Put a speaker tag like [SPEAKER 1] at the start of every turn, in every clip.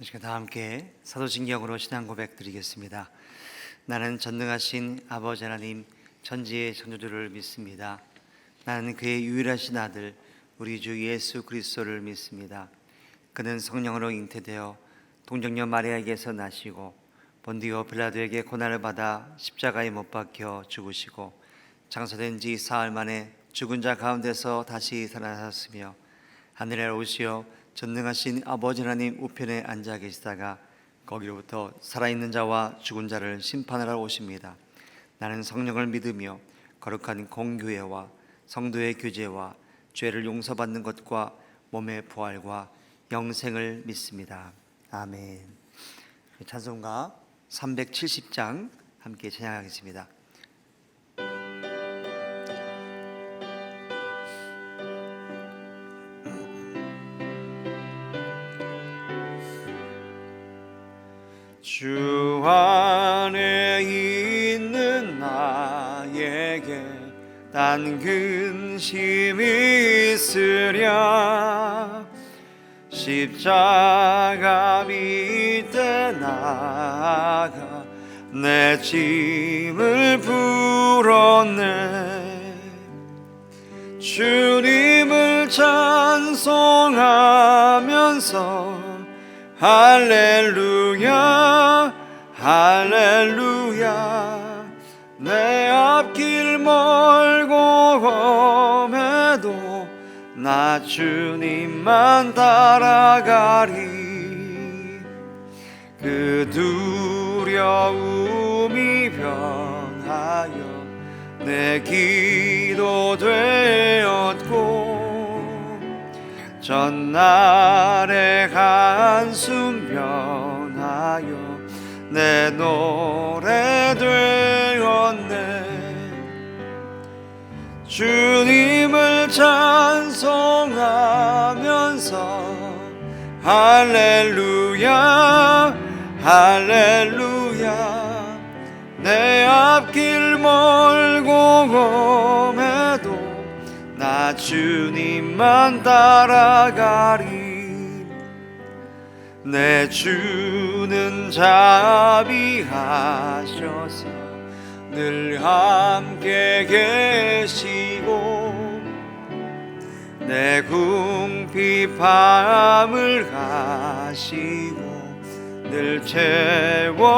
[SPEAKER 1] 이 시간 다 함께 사도신경으로 신앙 고백 드리겠습니다. 나는 전능하신 아버지 하나님 천지의 창조주를 믿습니다. 나는 그의 유일하신 아들 우리 주 예수 그리스도를 믿습니다. 그는 성령으로 잉태되어 동정녀 마리아에게서 나시고 본디오 빌라도에게 고난을 받아 십자가에 못 박혀 죽으시고 장사된 지 사흘 만에 죽은 자 가운데서 다시 살아나셨으며 하늘에 오시어 전능하신 아버지 하나님 우편에 앉아 계시다가 거기로부터 살아있는 자와 죽은 자를 심판하러 오십니다. 나는 성령을 믿으며 거룩한 공교회와 성도의 교제와 죄를 용서받는 것과 몸의 부활과 영생을 믿습니다. 아멘. 찬송가 370장 함께 찬양하겠습니다. 주 안에 있는 나에게 단 근심이 있으랴. 십자가 밑에 나가 내 짐을 풀었네. 주님을 찬송하면서 할렐루야 할렐루야. 내 앞길 멀고 험해도 나 주님만 따라가리. 그 두려움이 변하여 내 기도 되었고 전날의 한숨 변하여 내 노래 되었네. 주님을 찬송하면서 할렐루야 할렐루야. 내 앞길 멀고 험해도 나 주님만 따라가리. 내 주는 자비하셔서 늘 함께 계시고 내 궁핍함을 가시고 늘 채워주시네.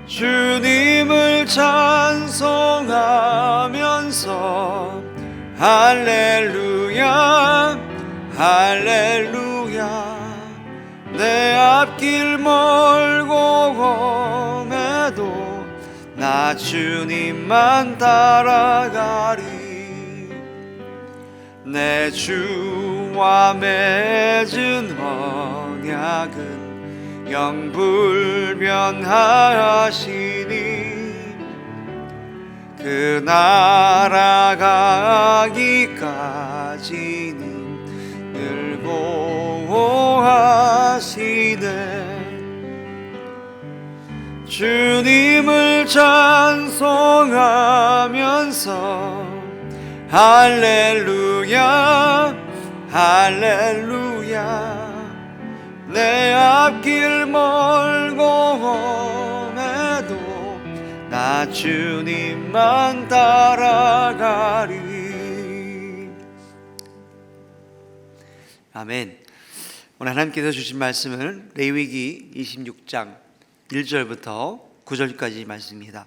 [SPEAKER 1] 주님을 찬송하면서 할렐루야 할렐루야. 내 앞길 멀고 험해도 나 주님만 따라가리. 내 주와 맺은 언약은 영불변하시니 그 나라 가기까지는 늘 보호하시네. 주님을 찬송하면서 할렐루야 할렐루야. 내 앞길 멀고 험해도 나 주님만 따라가리. 아멘. 오늘 하나님께서 주신 말씀은 레위기 26장 1절부터 9절까지 말씀입니다.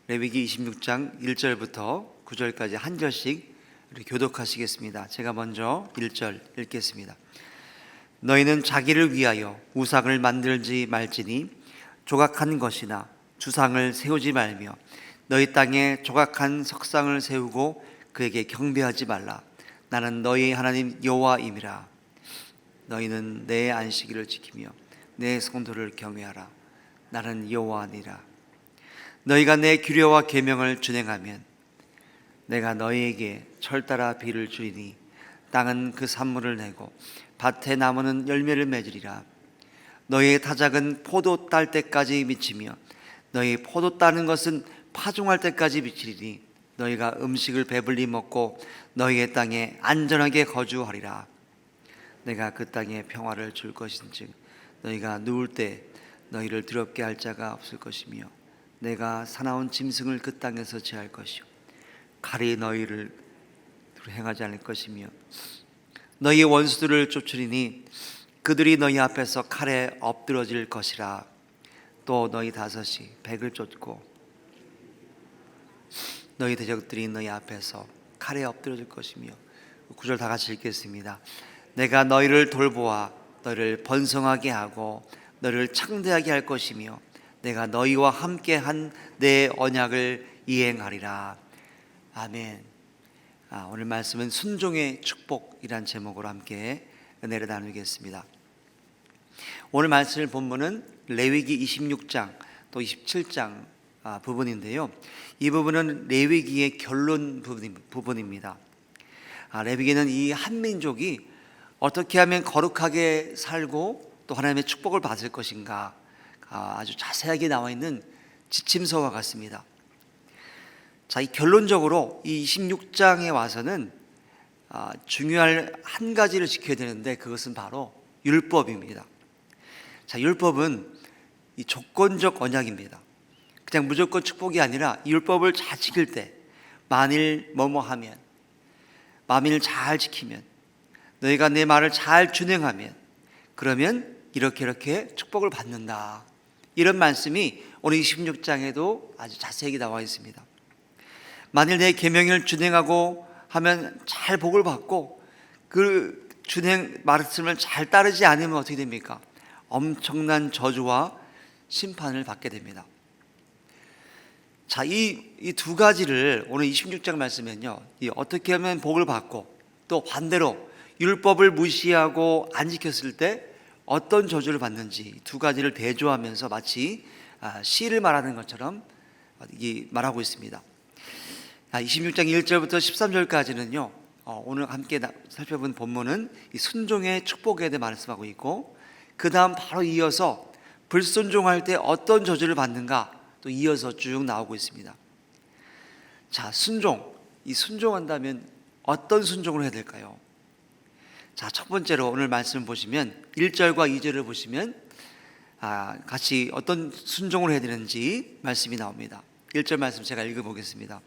[SPEAKER 1] 레위기 26장 1절부터 9절까지 한 절씩 우리 교독하시겠습니다. 제가 먼저 1절 읽겠습니다. 너희는 자기를 위하여 우상을 만들지 말지니 조각한 것이나 주상을 세우지 말며 너희 땅에 조각한 석상을 세우고 그에게 경배하지 말라. 나는 너희 하나님 여호와임이라. 너희는 내 안식일을 지키며 내 성도를 경외하라. 나는 여호와니라. 너희가 내 규례와 계명을 준행하면 내가 너희에게 철따라 비를 주리니 땅은 그 산물을 내고 밭의 나무는 열매를 맺으리라. 너희의 타작은 포도 딸 때까지 미치며 너희 포도 따는 것은 파종할 때까지 미치리니 너희가 음식을 배불리 먹고 너희의 땅에 안전하게 거주하리라. 내가 그 땅에 평화를 줄 것인즉 너희가 누울 때 너희를 두렵게 할 자가 없을 것이며 내가 사나운 짐승을 그 땅에서 제할 것이요 칼이 너희를 행하지 않을 것이며 너희의 원수들을 쫓으리니 그들이 너희 앞에서 칼에 엎드러질 것이라. 또 너희 다섯이 백을 쫓고 너희 대적들이 너희 앞에서 칼에 엎드러질 것이며. 9절 다 같이 읽겠습니다. 내가 너희를 돌보아 너희를 번성하게 하고 너희를 창대하게 할 것이며 내가 너희와 함께 한 내 언약을 이행하리라. 아멘. 오늘 말씀은 순종의 축복이란 제목으로 함께 은혜를 나누겠습니다. 오늘 말씀을 본문은 레위기 26장 또 27장 부분인데요. 이 부분은 레위기의 결론 부분입니다. 레위기는 이 한민족이 어떻게 하면 거룩하게 살고 또 하나님의 축복을 받을 것인가 아주 자세하게 나와 있는 지침서와 같습니다. 자, 이 결론적으로 이 26장에 와서는 중요할 한 가지를 지켜야 되는데 그것은 바로 율법입니다. 자, 율법은 이 조건적 언약입니다. 그냥 무조건 축복이 아니라 이 율법을 잘 지킬 때 만일 뭐뭐 하면, 만일 잘 지키면, 너희가 내 말을 잘 준행하면 그러면 이렇게 축복을 받는다. 이런 말씀이 오늘 26장에도 아주 자세하게 나와 있습니다. 만일 내 계명을 준행하고 하면 잘 복을 받고 그 준행 말씀을 잘 따르지 않으면 어떻게 됩니까? 엄청난 저주와 심판을 받게 됩니다. 자, 이 두 가지를 오늘 26장 말씀에는요, 어떻게 하면 복을 받고 또 반대로 율법을 무시하고 안 지켰을 때 어떤 저주를 받는지 두 가지를 대조하면서 마치 시를 말하는 것처럼 말하고 있습니다. 26장 1절부터 13절까지는요, 오늘 함께 살펴본 본문은 이 순종의 축복에 대해 말씀하고 있고, 그 다음 바로 이어서 불순종할 때 어떤 저주를 받는가 또 이어서 쭉 나오고 있습니다. 자, 이 순종한다면 어떤 순종을 해야 될까요? 자, 첫 번째로 오늘 말씀 보시면 1절과 2절을 보시면 같이 어떤 순종을 해야 되는지 말씀이 나옵니다. 1절 말씀 제가 읽어보겠습니다.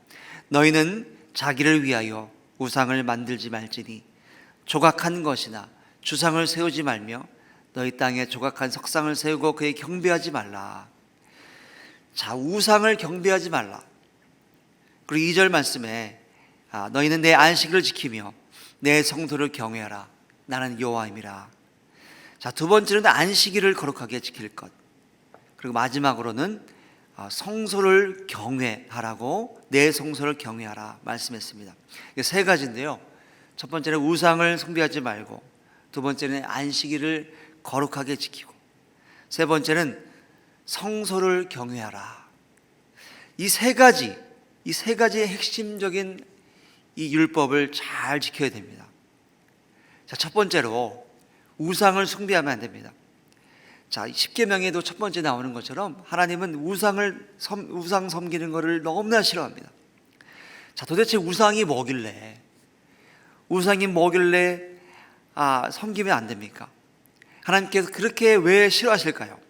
[SPEAKER 1] 너희는 자기를 위하여 우상을 만들지 말지니 조각한 것이나 주상을 세우지 말며 너희 땅에 조각한 석상을 세우고 그에 경배하지 말라. 자, 우상을 경배하지 말라. 그리고 2절 말씀에 너희는 내 안식을 지키며 내 성도를 경외하라. 나는 여호와임이라. 자, 두 번째는 안식일을 거룩하게 지킬 것. 그리고 마지막으로는 성소를 경외하라고, 내 성소를 경외하라 말씀했습니다. 이게 세 가지인데요. 첫 번째는 우상을 숭배하지 말고, 두 번째는 안식일을 거룩하게 지키고, 세 번째는 성소를 경외하라. 이 세 가지의 핵심적인 이 율법을 잘 지켜야 됩니다. 자, 첫 번째로 우상을 숭배하면 안 됩니다. 자, 십계명에도 첫 번째 나오는 것처럼 하나님은 우상 섬기는 것을 너무나 싫어합니다. 자, 도대체 우상이 뭐길래 섬기면 안 됩니까? 하나님께서 그렇게 왜 싫어하실까요?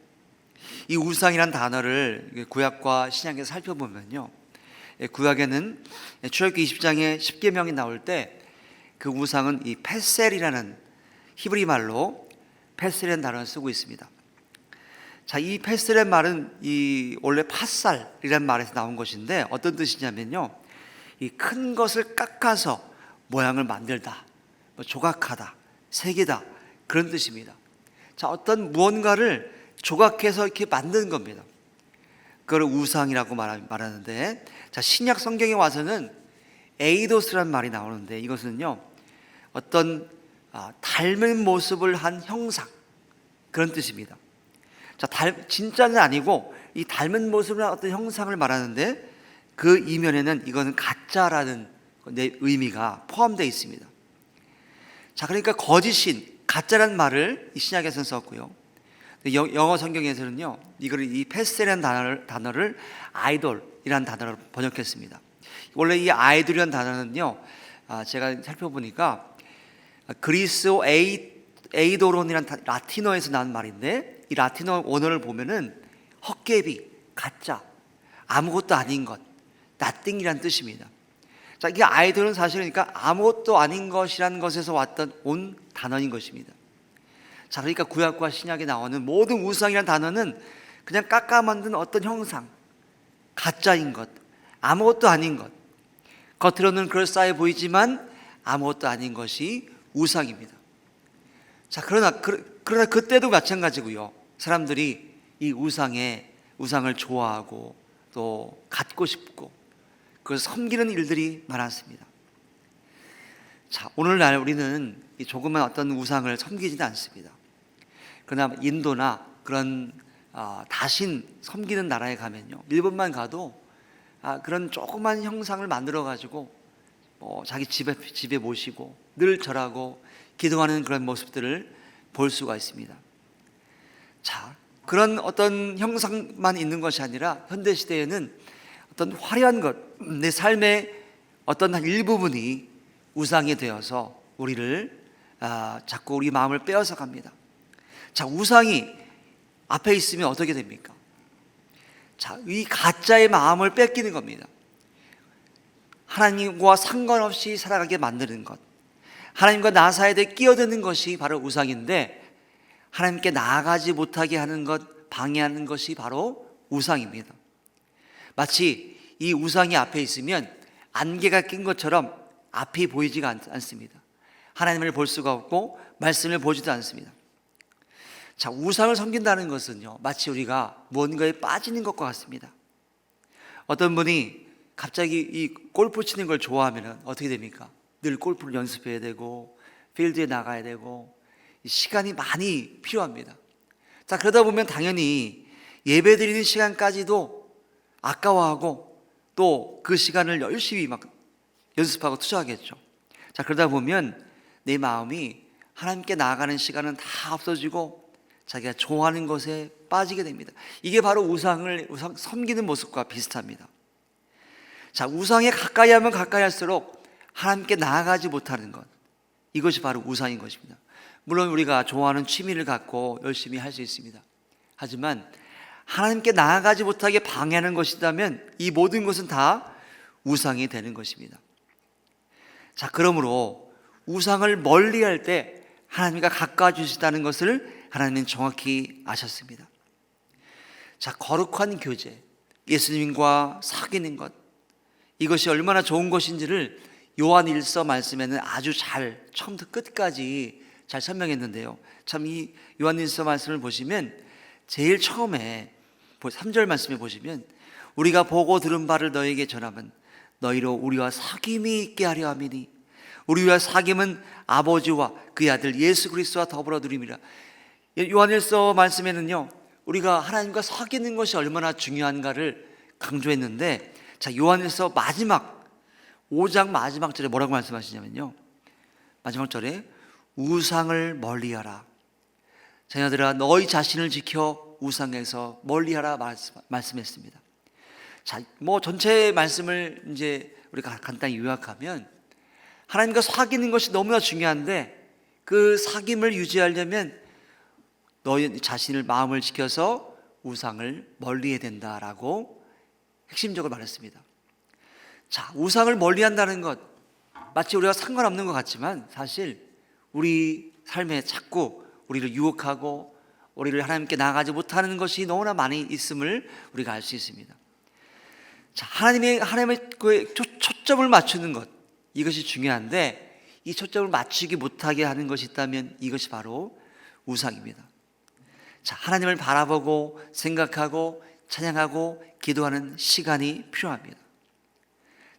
[SPEAKER 1] 이 우상이란 단어를 구약과 신약에서 살펴보면요, 구약에는 출애굽기 20장에 십계명이 나올 때 그 우상은 이 페셀이라는 히브리 말로 페셀이라는 단어를 쓰고 있습니다. 자, 이 페셀의 말은 원래 팥살이라는 말에서 나온 것인데 어떤 뜻이냐면요, 이 큰 것을 깎아서 모양을 만들다, 조각하다, 새기다, 그런 뜻입니다. 자, 어떤 무언가를 조각해서 이렇게 만드는 겁니다. 그걸 우상이라고 말하는데, 자, 신약 성경에 와서는 에이도스라는 말이 나오는데 이것은요, 어떤 닮은 모습을 한 형상, 그런 뜻입니다. 자, 진짜는 아니고 이 닮은 모습을 한 어떤 형상을 말하는데 그 이면에는 이거는 가짜라는 의미가 포함되어 있습니다. 자, 그러니까 거짓신, 가짜라는 말을 이 신약에서는 썼고요, 영어 성경에서는요, 이 페셀이라는 단어를 아이돌이라는 단어로 번역했습니다. 원래 이 아이돌이라는 단어는요, 제가 살펴보니까 그리스어 에이도론이란 라틴어에서 나온 말인데, 이 라틴어 원어를 보면은 헛개비, 가짜, 아무것도 아닌 것, nothing이란 뜻입니다. 자, 이게 아이돌은 사실은 그러니까 아무것도 아닌 것이라는 것에서 온 단어인 것입니다. 자, 그러니까 구약과 신약에 나오는 모든 우상이라는 단어는 그냥 깎아 만든 어떤 형상, 가짜인 것, 아무것도 아닌 것, 겉으로는 그럴싸해 보이지만 아무것도 아닌 것이 우상입니다. 자, 그러나 그때도 마찬가지고요. 사람들이 이 우상을 좋아하고 또 갖고 싶고 그걸 섬기는 일들이 많았습니다. 자, 오늘날 우리는 이 조그만 어떤 우상을 섬기지는 않습니다. 그러나 인도나 그런 다신 섬기는 나라에 가면요, 일본만 가도 그런 조그만 형상을 만들어 가지고 자기 집에 모시고 늘 절하고 기도하는 그런 모습들을 볼 수가 있습니다. 자, 그런 어떤 형상만 있는 것이 아니라 현대 시대에는 어떤 화려한 것, 내 삶의 어떤 한 일부분이 우상이 되어서 우리를 자꾸 우리 마음을 빼앗아 갑니다. 자, 우상이 앞에 있으면 어떻게 됩니까? 자, 이 가짜의 마음을 뺏기는 겁니다. 하나님과 상관없이 살아가게 만드는 것, 하나님과 나 사이에 끼어드는 것이 바로 우상인데, 하나님께 나아가지 못하게 하는 것, 방해하는 것이 바로 우상입니다. 마치 이 우상이 앞에 있으면 안개가 낀 것처럼 앞이 보이지가 않습니다. 하나님을 볼 수가 없고 말씀을 보지도 않습니다. 자, 우상을 섬긴다는 것은요, 마치 우리가 무언가에 빠지는 것과 같습니다. 어떤 분이 갑자기 이 골프 치는 걸 좋아하면 어떻게 됩니까? 늘 골프를 연습해야 되고 필드에 나가야 되고 시간이 많이 필요합니다. 자, 그러다 보면 당연히 예배 드리는 시간까지도 아까워하고 또 그 시간을 열심히 막 연습하고 투자하겠죠. 자, 그러다 보면 내 마음이 하나님께 나아가는 시간은 다 없어지고 자기가 좋아하는 것에 빠지게 됩니다. 이게 바로 우상 섬기는 모습과 비슷합니다. 자, 우상에 가까이 하면 가까이 할수록 하나님께 나아가지 못하는 것, 이것이 바로 우상인 것입니다. 물론 우리가 좋아하는 취미를 갖고 열심히 할 수 있습니다. 하지만 하나님께 나아가지 못하게 방해하는 것이라면 이 모든 것은 다 우상이 되는 것입니다. 자, 그러므로 우상을 멀리할 때 하나님과 가까워지시다는 것을 하나님은 정확히 아셨습니다. 자, 거룩한 교제, 예수님과 사귀는 것, 이것이 얼마나 좋은 것인지를 요한일서 말씀에는 아주 잘 처음부터 끝까지 잘 설명했는데요, 참 이 요한일서 말씀을 보시면 제일 처음에 3절 말씀에 보시면, 우리가 보고 들은 바를 너에게 전하면 너희로 우리와 사귐이 있게 하려 함이니 우리와 사귐은 아버지와 그의 아들 예수 그리스도와 더불어 누림이라. 요한일서 말씀에는요, 우리가 하나님과 사귀는 것이 얼마나 중요한가를 강조했는데, 자, 요한일서 마지막 5장 마지막 절에 뭐라고 말씀하시냐면요, 마지막 절에 우상을 멀리하라. 자녀들아, 너희 자신을 지켜 우상에서 멀리하라 말씀했습니다. 자, 전체 말씀을 이제 우리가 간단히 요약하면, 하나님과 사귀는 것이 너무나 중요한데 그 사귐을 유지하려면 너희 자신을 마음을 지켜서 우상을 멀리해야 된다라고 핵심적으로 말했습니다. 자, 우상을 멀리한다는 것, 마치 우리가 상관없는 것 같지만 사실 우리 삶에 자꾸 우리를 유혹하고 우리를 하나님께 나아가지 못하는 것이 너무나 많이 있음을 우리가 알 수 있습니다. 자, 하나님의 그 초점을 맞추는 것, 이것이 중요한데 이 초점을 맞추지 못하게 하는 것이 있다면 이것이 바로 우상입니다. 자, 하나님을 바라보고 생각하고 찬양하고 기도하는 시간이 필요합니다.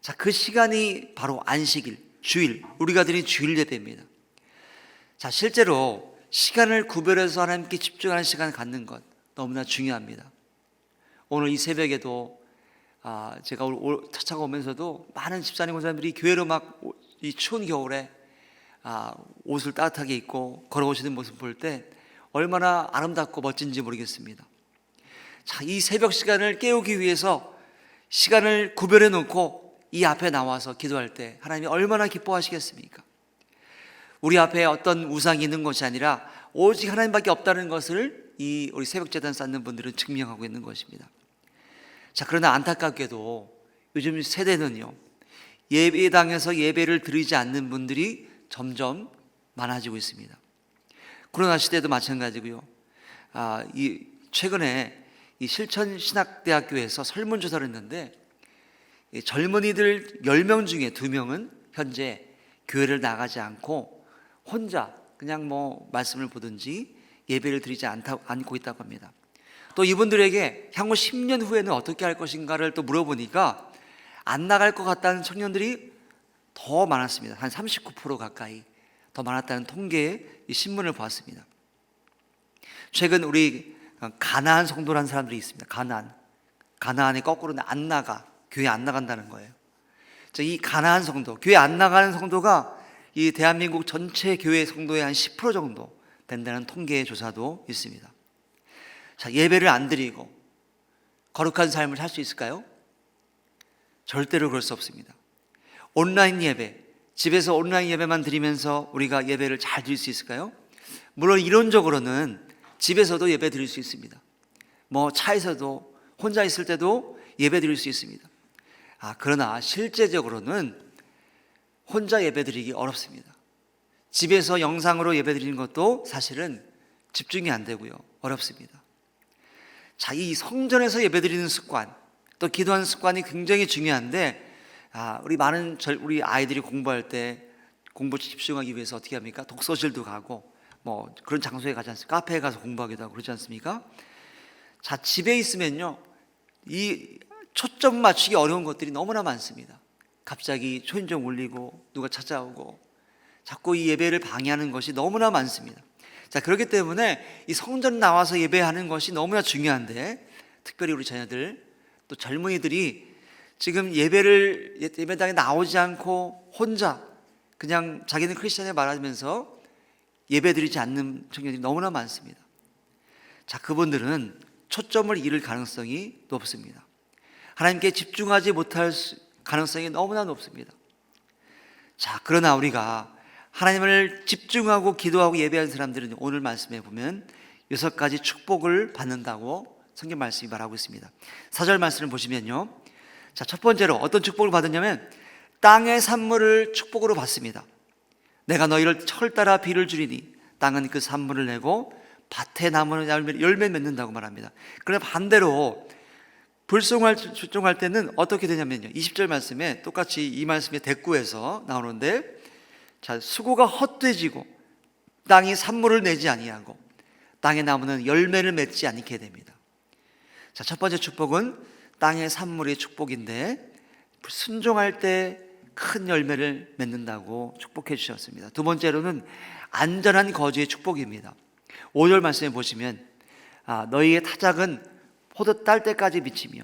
[SPEAKER 1] 자, 그 시간이 바로 안식일, 주일, 우리가 드린 주일 예배입니다. 자, 실제로 시간을 구별해서 하나님께 집중하는 시간을 갖는 것 너무나 중요합니다. 오늘 이 새벽에도 제가 차차가 오면서도 많은 집사님 권사님들이 교회로 막 이 추운 겨울에 옷을 따뜻하게 입고 걸어오시는 모습 볼 때 얼마나 아름답고 멋진지 모르겠습니다. 자, 이 새벽 시간을 깨우기 위해서 시간을 구별해 놓고 이 앞에 나와서 기도할 때 하나님이 얼마나 기뻐하시겠습니까? 우리 앞에 어떤 우상이 있는 것이 아니라 오직 하나님밖에 없다는 것을 이 우리 새벽제단 쌓는 분들은 증명하고 있는 것입니다. 자, 그러나 안타깝게도 요즘 세대는요, 예배당에서 예배를 드리지 않는 분들이 점점 많아지고 있습니다. 코로나 시대도 마찬가지고요. 최근에 이 실천신학대학교에서 설문조사를 했는데 젊은이들 10명 중에 2명은 현재 교회를 나가지 않고 혼자 그냥 말씀을 보든지 예배를 드리지 않고 있다고 합니다. 또 이분들에게 향후 10년 후에는 어떻게 할 것인가를 또 물어보니까 안 나갈 것 같다는 청년들이 더 많았습니다. 한 39% 가까이 더 많았다는 통계의 신문을 보았습니다. 최근 우리 가나안 성도라는 사람들이 있습니다. 가나안의 거꾸로는 안 나가, 교회 안 나간다는 거예요. 이 가나안 성도, 교회 안 나가는 성도가 이 대한민국 전체 교회 성도의 한 10% 정도 된다는 통계 조사도 있습니다. 자, 예배를 안 드리고 거룩한 삶을 살 수 있을까요? 절대로 그럴 수 없습니다. 온라인 예배, 집에서 온라인 예배만 드리면서 우리가 예배를 잘 드릴 수 있을까요? 물론 이론적으로는 집에서도 예배 드릴 수 있습니다. 차에서도 혼자 있을 때도 예배 드릴 수 있습니다. 그러나 실제적으로는 혼자 예배 드리기 어렵습니다. 집에서 영상으로 예배 드리는 것도 사실은 집중이 안 되고요, 어렵습니다. 자, 이 성전에서 예배 드리는 습관, 또 기도하는 습관이 굉장히 중요한데, 우리 아이들이 공부할 때 공부 집중하기 위해서 어떻게 합니까? 독서실도 가고 그런 장소에 가지 않습니까? 카페에 가서 공부하기도 하고 그러지 않습니까? 자, 집에 있으면요, 이 초점 맞추기 어려운 것들이 너무나 많습니다. 갑자기 초인종 울리고 누가 찾아오고 자꾸 이 예배를 방해하는 것이 너무나 많습니다. 자, 그렇기 때문에 이 성전 나와서 예배하는 것이 너무나 중요한데, 특별히 우리 자녀들 또 젊은이들이 지금 예배당에 나오지 않고 혼자 그냥 자기는 크리스천에 말하면서 예배 드리지 않는 청년들이 너무나 많습니다. 자, 그분들은 초점을 잃을 가능성이 높습니다. 하나님께 집중하지 못할 가능성이 너무나 높습니다. 자, 그러나 우리가 하나님을 집중하고 기도하고 예배하는 사람들은 오늘 말씀에 보면 6가지 축복을 받는다고 성경 말씀이 말하고 있습니다. 4절 말씀을 보시면요, 자, 첫 번째로 어떤 축복을 받았냐면 땅의 산물을 축복으로 받습니다. 내가 너희를 철 따라 비를 주리니 땅은 그 산물을 내고 밭에 나무는 열매 맺는다고 말합니다. 그러나 반대로 불순종할 때는 어떻게 되냐면요, 20절 말씀에 똑같이 이 말씀의 대꾸에서 나오는데, 자, 수고가 헛되지고 땅이 산물을 내지 아니하고 땅의 나무는 열매를 맺지 않게 됩니다. 자, 첫 번째 축복은 땅의 산물의 축복인데 순종할 때 큰 열매를 맺는다고 축복해 주셨습니다. 두 번째로는 안전한 거주의 축복입니다. 5절 말씀에 보시면 너희의 타작은 포도 딸 때까지 미치며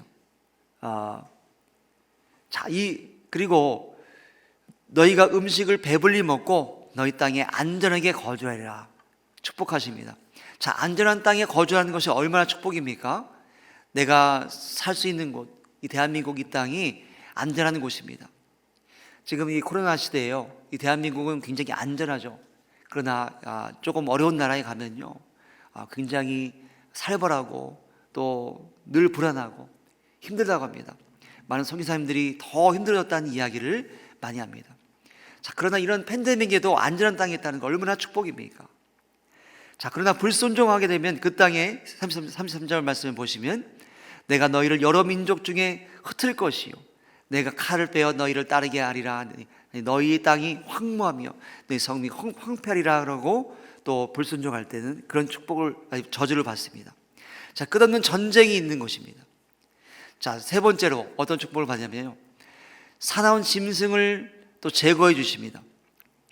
[SPEAKER 1] 그리고 너희가 음식을 배불리 먹고 너희 땅에 안전하게 거주하리라 축복하십니다. 자, 안전한 땅에 거주하는 것이 얼마나 축복입니까? 내가 살 수 있는 곳, 이 대한민국 이 땅이 안전한 곳입니다. 지금 이 코로나 시대에요, 이 대한민국은 굉장히 안전하죠. 그러나 조금 어려운 나라에 가면요, 굉장히 살벌하고 또 늘 불안하고 힘들다고 합니다. 많은 선교사님들이 더 힘들어졌다는 이야기를 많이 합니다. 자, 그러나 이런 팬데믹에도 안전한 땅에 있다는 거 얼마나 축복입니까? 자, 그러나 불순종하게 되면 그 땅에 33절 말씀을 보시면 내가 너희를 여러 민족 중에 흩을 것이요 내가 칼을 빼어 너희를 따르게 하리라. 너희 땅이 황무하며 너희 성이 황폐하리라 그러고, 또 불순종할 때는 그런 저주를 받습니다. 자, 끝없는 전쟁이 있는 것입니다. 자, 세 번째로 어떤 축복을 받냐면요, 사나운 짐승을 또 제거해 주십니다.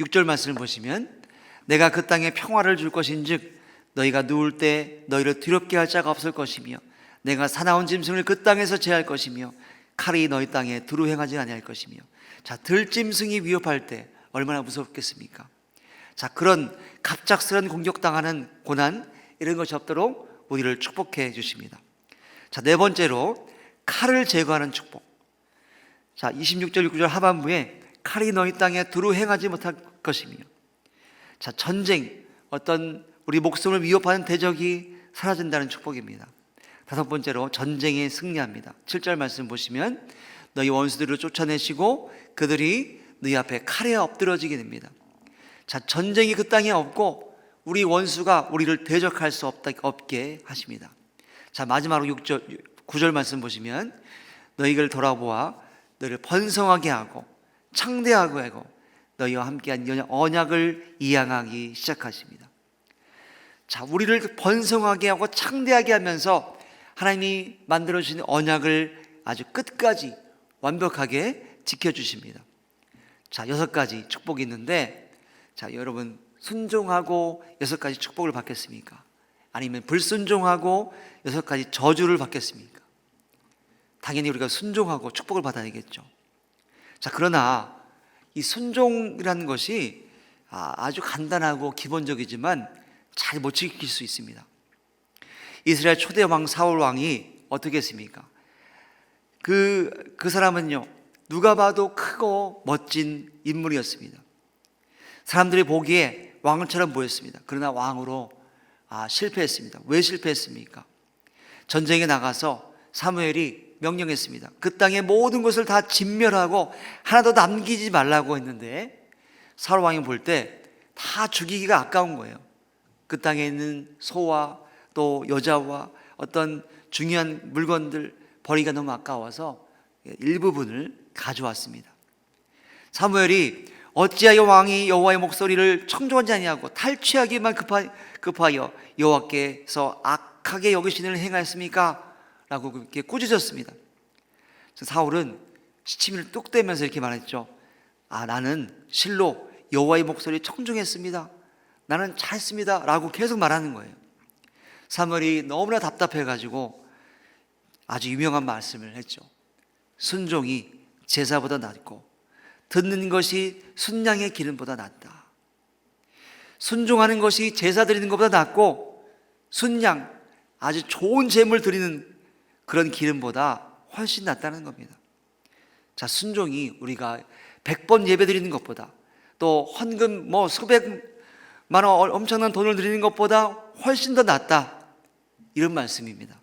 [SPEAKER 1] 6절 말씀을 보시면 내가 그 땅에 평화를 줄 것인즉 너희가 누울 때 너희를 두렵게 할 자가 없을 것이며 내가 사나운 짐승을 그 땅에서 제할 것이며 칼이 너희 땅에 두루 행하지 아니할 것이며. 자, 들짐승이 위협할 때 얼마나 무섭겠습니까? 자, 그런 갑작스런 공격당하는 고난, 이런 것이 없도록 우리를 축복해 주십니다. 자, 네 번째로 칼을 제거하는 축복. 자, 26절 29절 하반부에 칼이 너희 땅에 두루 행하지 못할 것이며. 자, 전쟁, 어떤 우리 목숨을 위협하는 대적이 사라진다는 축복입니다. 다섯 번째로 전쟁에 승리합니다. 7절 말씀 보시면 너희 원수들을 쫓아내시고 그들이 너희 앞에 칼에 엎드러지게 됩니다. 자, 전쟁이 그 땅에 없고 우리 원수가 우리를 대적할 수 없게 하십니다. 자, 마지막으로 9절 말씀 보시면 너희를 돌아보아 너희를 번성하게 하고 창대하게 하고 너희와 함께한 언약을 이양하기 시작하십니다. 자, 우리를 번성하게 하고 창대하게 하면서 하나님이 만들어주신 언약을 아주 끝까지 완벽하게 지켜주십니다. 자, 6가지 축복이 있는데, 자, 여러분 순종하고 6가지 축복을 받겠습니까? 아니면 불순종하고 6가지 저주를 받겠습니까? 당연히 우리가 순종하고 축복을 받아야겠죠. 자, 그러나 이 순종이라는 것이 아주 간단하고 기본적이지만 잘 못 지킬 수 있습니다. 이스라엘 초대 왕 사울 왕이 어떻게 했습니까? 그 사람은요, 누가 봐도 크고 멋진 인물이었습니다. 사람들이 보기에 왕처럼 보였습니다. 그러나 왕으로 실패했습니다. 왜 실패했습니까? 전쟁에 나가서 사무엘이 명령했습니다. 그 땅의 모든 것을 다 진멸하고 하나도 남기지 말라고 했는데 사울 왕이 볼 때 다 죽이기가 아까운 거예요. 그 땅에 있는 소와 또 여자와 어떤 중요한 물건들 버리기가 너무 아까워서 일부분을 가져왔습니다. 사무엘이 어찌하여 왕이 여호와의 목소리를 청종하지 아니하고 탈취하기만 급하여 여호와께서 악하게 여기시는 행하였습니까? 라고 그렇게 꾸짖었습니다. 사울은 시치미를 뚝 떼면서 이렇게 말했죠. 나는 실로 여호와의 목소리에 청종했습니다. 나는 잘했습니다. 라고 계속 말하는 거예요. 사무엘이 너무나 답답해가지고 아주 유명한 말씀을 했죠. 순종이 제사보다 낫고 듣는 것이 순양의 기름보다 낫다. 순종하는 것이 제사 드리는 것보다 낫고 순양, 아주 좋은 제물 드리는 그런 기름보다 훨씬 낫다는 겁니다. 자, 순종이 우리가 100번 예배 드리는 것보다 또 헌금 수백만 원 엄청난 돈을 드리는 것보다 훨씬 더 낫다, 이런 말씀입니다.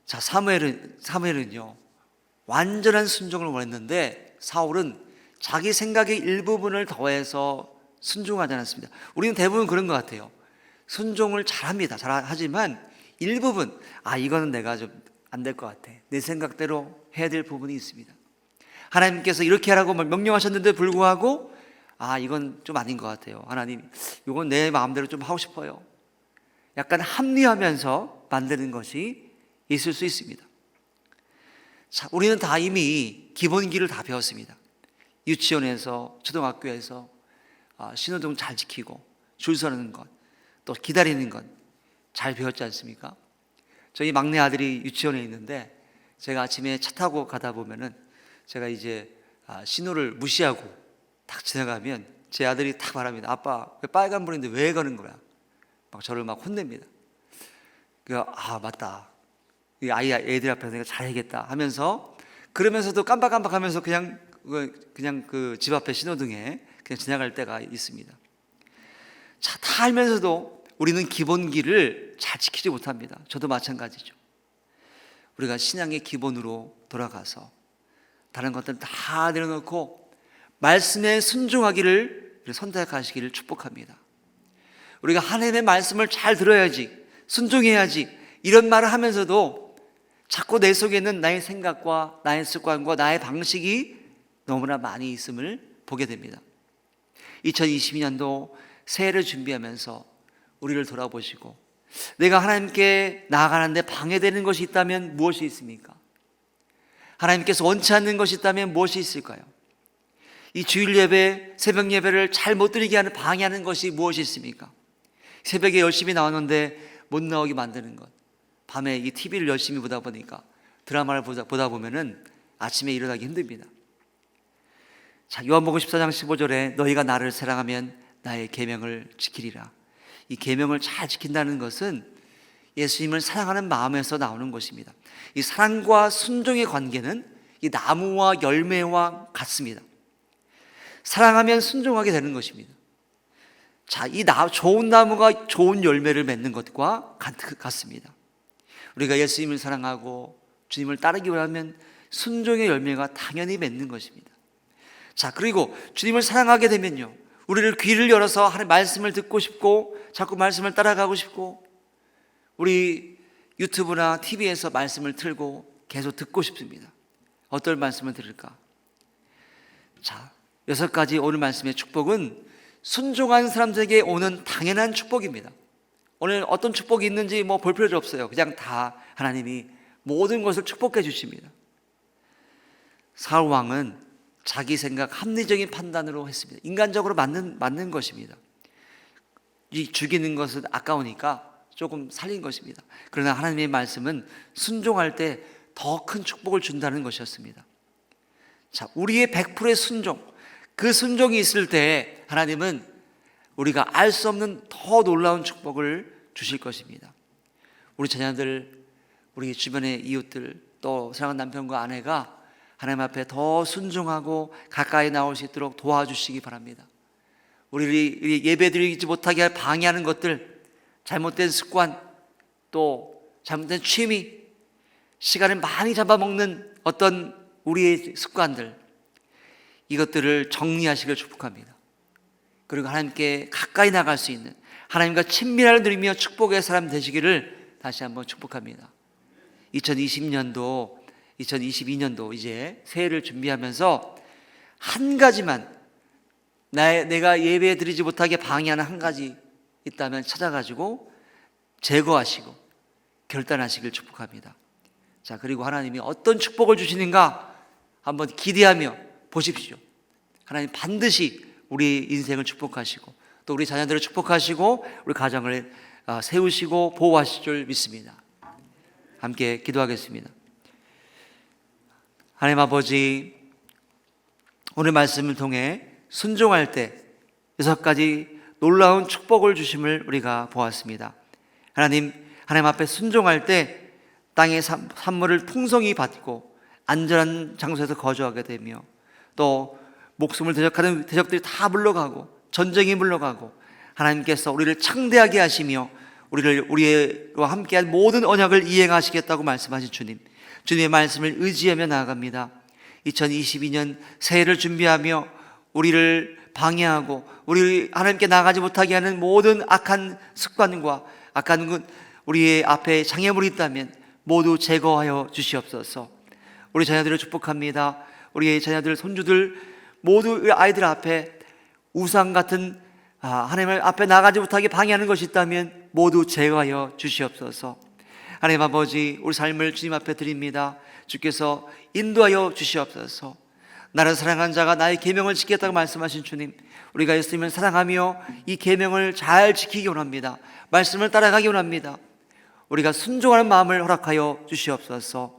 [SPEAKER 1] 자, 사무엘은요 완전한 순종을 원했는데 사울은 자기 생각의 일부분을 더해서 순종하지 않았습니다. 우리는 대부분 그런 것 같아요. 순종을 잘합니다. 잘하지만 일부분 이거는 내가 좀 안 될 것 같아. 내 생각대로 해야 될 부분이 있습니다. 하나님께서 이렇게 하라고 명령하셨는데 불구하고 이건 좀 아닌 것 같아요. 하나님, 이건 내 마음대로 좀 하고 싶어요. 약간 합리하면서 만드는 것이 있을 수 있습니다. 자, 우리는 다 이미 기본기를 다 배웠습니다. 유치원에서 초등학교에서 신호등 잘 지키고 줄 서는 것, 또 기다리는 것 잘 배웠지 않습니까? 저희 막내 아들이 유치원에 있는데 제가 아침에 차 타고 가다 보면은 제가 이제 신호를 무시하고 딱 지나가면 제 아들이 딱 말합니다. 아빠, 왜 빨간불인데 왜 가는 거야? 막 저를 막 혼냅니다. 맞다. 이 애들 앞에서 내가 잘해야겠다 하면서, 그러면서도 깜박깜박하면서 그냥 그 집 앞에 신호등에 그냥 지나갈 때가 있습니다. 자, 다 알면서도 우리는 기본기를 잘 지키지 못합니다. 저도 마찬가지죠. 우리가 신앙의 기본으로 돌아가서 다른 것들 다 내려놓고 말씀에 순종하기를 선택하시기를 축복합니다. 우리가 하나님의 말씀을 잘 들어야지, 순종해야지, 이런 말을 하면서도 자꾸 내 속에 있는 나의 생각과 나의 습관과 나의 방식이 너무나 많이 있음을 보게 됩니다. 2022년도 새해를 준비하면서 우리를 돌아보시고 내가 하나님께 나아가는데 방해되는 것이 있다면 무엇이 있습니까? 하나님께서 원치 않는 것이 있다면 무엇이 있을까요? 이 주일 예배, 새벽 예배를 잘 못 드리게 하는, 방해하는 것이 무엇이 있습니까? 새벽에 열심히 나왔는데 못 나오게 만드는 것, 밤에 이 TV를 열심히 보다 보니까 드라마를 보다 보면은 아침에 일어나기 힘듭니다. 자, 요한복음 14장 15절에 너희가 나를 사랑하면 나의 계명을 지키리라. 이 계명을 잘 지킨다는 것은 예수님을 사랑하는 마음에서 나오는 것입니다. 이 사랑과 순종의 관계는 이 나무와 열매와 같습니다. 사랑하면 순종하게 되는 것입니다. 자, 좋은 나무가 좋은 열매를 맺는 것과 같습니다. 우리가 예수님을 사랑하고 주님을 따르기 원하면 순종의 열매가 당연히 맺는 것입니다. 자, 그리고 주님을 사랑하게 되면요, 우리를 귀를 열어서 하나님의 말씀을 듣고 싶고 자꾸 말씀을 따라가고 싶고, 우리 유튜브나 TV에서 말씀을 틀고 계속 듣고 싶습니다. 어떤 말씀을 들을까? 자, 6가지 오늘 말씀의 축복은 순종한 사람들에게 오는 당연한 축복입니다. 오늘 어떤 축복이 있는지 볼 필요 없어요. 그냥 다 하나님이 모든 것을 축복해 주십니다. 사울 왕은 자기 생각, 합리적인 판단으로 했습니다. 인간적으로 맞는 것입니다. 이 죽이는 것은 아까우니까 조금 살린 것입니다. 그러나 하나님의 말씀은 순종할 때 더 큰 축복을 준다는 것이었습니다. 자, 우리의 100%의 순종, 그 순종이 있을 때 하나님은 우리가 알 수 없는 더 놀라운 축복을 주실 것입니다. 우리 자녀들, 우리 주변의 이웃들, 또 사랑하는 남편과 아내가 하나님 앞에 더 순종하고 가까이 나올 수 있도록 도와주시기 바랍니다. 우리를 예배드리지 못하게 방해하는 것들, 잘못된 습관, 또 잘못된 취미, 시간을 많이 잡아먹는 어떤 우리의 습관들, 이것들을 정리하시길 축복합니다. 그리고 하나님께 가까이 나갈 수 있는, 하나님과 친밀함을 누리며 축복의 사람 되시기를 다시 한번 축복합니다. 2022년도 이제 새해를 준비하면서 한 가지만, 내가 예배 드리지 못하게 방해하는 한 가지 있다면 찾아가지고 제거하시고 결단하시길 축복합니다. 자, 그리고 하나님이 어떤 축복을 주시는가 한번 기대하며 보십시오. 하나님 반드시 우리 인생을 축복하시고 또 우리 자녀들을 축복하시고 우리 가정을 세우시고 보호하실 줄 믿습니다. 함께 기도하겠습니다. 하나님 아버지, 오늘 말씀을 통해 순종할 때 6가지 놀라운 축복을 주심을 우리가 보았습니다. 하나님 앞에 순종할 때 땅의 산물을 풍성히 받고 안전한 장소에서 거주하게 되며, 또 목숨을 대적하는 대적들이 다 물러가고 전쟁이 물러가고, 하나님께서 우리를 창대하게 하시며 우리와 함께한 모든 언약을 이행하시겠다고 말씀하신 주님의 말씀을 의지하며 나아갑니다. 2022년 새해를 준비하며 우리를 방해하고 우리 하나님께 나가지 못하게 하는 모든 악한 습관과 악한 우리의 앞에 장애물이 있다면 모두 제거하여 주시옵소서. 우리 자녀들을 축복합니다. 우리의 자녀들, 손주들 모두 아이들 앞에 우상 같은 하나님 앞에 나가지 못하게 방해하는 것이 있다면 모두 제거하여 주시옵소서. 하나님 아버지, 우리 삶을 주님 앞에 드립니다. 주께서 인도하여 주시옵소서. 나를 사랑한 자가 나의 계명을 지키겠다고 말씀하신 주님, 우리가 예수님을 사랑하며 이 계명을 잘 지키기 원합니다. 말씀을 따라가기 원합니다. 우리가 순종하는 마음을 허락하여 주시옵소서.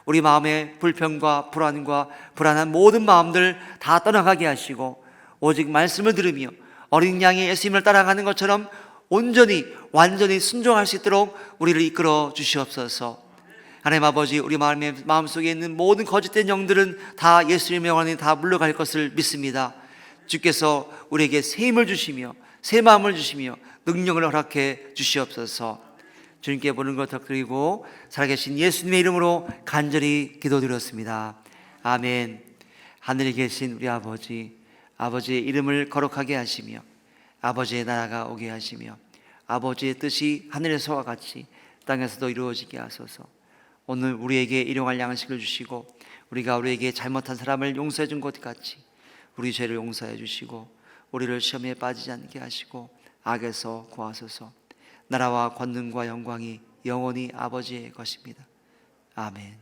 [SPEAKER 1] 우리 마음의 불평과 불안과 불안한 모든 마음들 다 떠나가게 하시고 오직 말씀을 들으며 어린 양이 예수님을 따라가는 것처럼 온전히 완전히 순종할 수 있도록 우리를 이끌어 주시옵소서. 하나님 아버지, 우리 마음속에 있는 모든 거짓된 영들은 다 예수님의 영안에 다 물러갈 것을 믿습니다. 주께서 우리에게 새 힘을 주시며 새 마음을 주시며 능력을 허락해 주시옵소서. 주님께 보는 것 드리고 살아계신 예수님의 이름으로 간절히 기도드렸습니다. 아멘. 하늘에 계신 우리 아버지, 아버지의 이름을 거룩하게 하시며 아버지의 나라가 오게 하시며 아버지의 뜻이 하늘에서와 같이 땅에서도 이루어지게 하소서. 오늘 우리에게 일용할 양식을 주시고 우리가 우리에게 잘못한 사람을 용서해 준 것 같이 우리 죄를 용서해 주시고 우리를 시험에 빠지지 않게 하시고 악에서 구하소서. 나라와 권능과 영광이 영원히 아버지의 것입니다. 아멘.